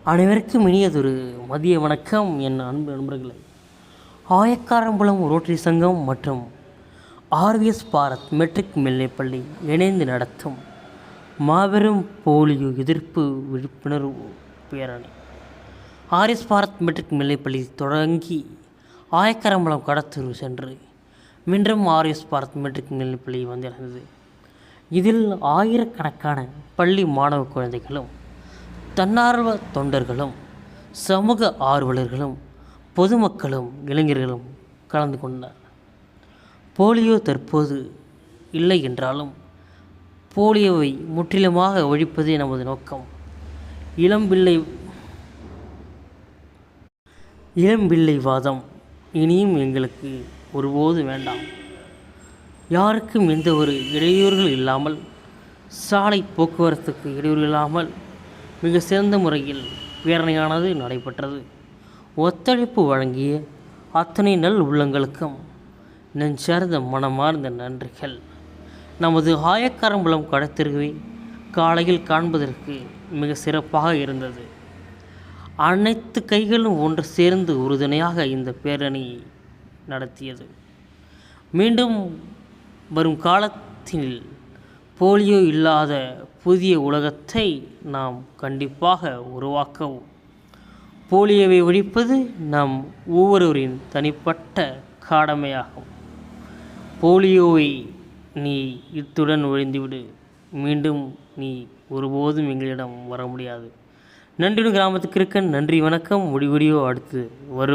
அனைவருக்கும் இனியதொரு மதிய வணக்கம். என் அன்பு நண்பர்களே, ஆயக்காரம்பலம் ரோட்டரி சங்கம் மற்றும் ஆர்விஎஸ் பாரத் மெட்ரிக் மேல்நிலைப்பள்ளி இணைந்து நடத்தும் மாபெரும் போலியோ எதிர்ப்பு விழிப்புணர்வு பேரணி. ஆர்எஸ் பாரத் மெட்ரிக் மேல்நிலைப்பள்ளி தொடங்கி ஆயக்காரம்பலம் கடத்தூர் சென்று மீண்டும் ஆர்எஸ் பாரத் மெட்ரிக் மேல்நிலைப்பள்ளி வந்திருந்தது. இதில் ஆயிரக்கணக்கான பள்ளி மாணவ குழந்தைகளும் தன்னார்வ தொண்டர்களும் சமூக ஆர்வலர்களும் பொதுமக்களும் இளைஞர்களும் கலந்து கொண்டனர். போலியோ தற்போது இல்லை என்றாலும் போலியோவை முற்றிலுமாக ஒழிப்பதே நமது நோக்கம். இளம்பிள்ளை வாதம் இனியும் எங்களுக்கு ஒருபோது வேண்டாம். யாருக்கும் எந்த ஒரு இடையூறுகள் இல்லாமல், சாலை போக்குவரத்துக்கு இடையூறு இல்லாமல் மிக சிறந்த முறையில் பேரணியானது நடைபெற்றது. ஒத்துழைப்பு வழங்கிய அத்தனை நல் உள்ளங்களுக்கும் நெஞ்சார்ந்த மனமார்ந்த நன்றிகள். நமது ஆயக்காரம்பலம் கடத்தெருவை காலையில் காண்பதற்கு மிக சிறப்பாக இருந்தது. அனைத்து கைகளும் ஒன்று சேர்ந்து உறுதுணையாக இந்த பேரணியை நடத்தியது. மீண்டும் வரும் காலத்தில் போலியோ இல்லாத புதிய உலகத்தை நாம் கண்டிப்பாக உருவாக்கவும். போலியோவை ஒழிப்பது நம் ஒவ்வொருவரின் தனிப்பட்ட கடமையாகும். போலியோவை நீ இத்துடன் ஒழிந்துவிடு. மீண்டும் நீ ஒருபோதும் எங்களிடம் வர முடியாது. நன்றியுடன் கிராமத்துக்கு இருக்க. நன்றி, வணக்கம். வீடியோ அடுத்து வரும்.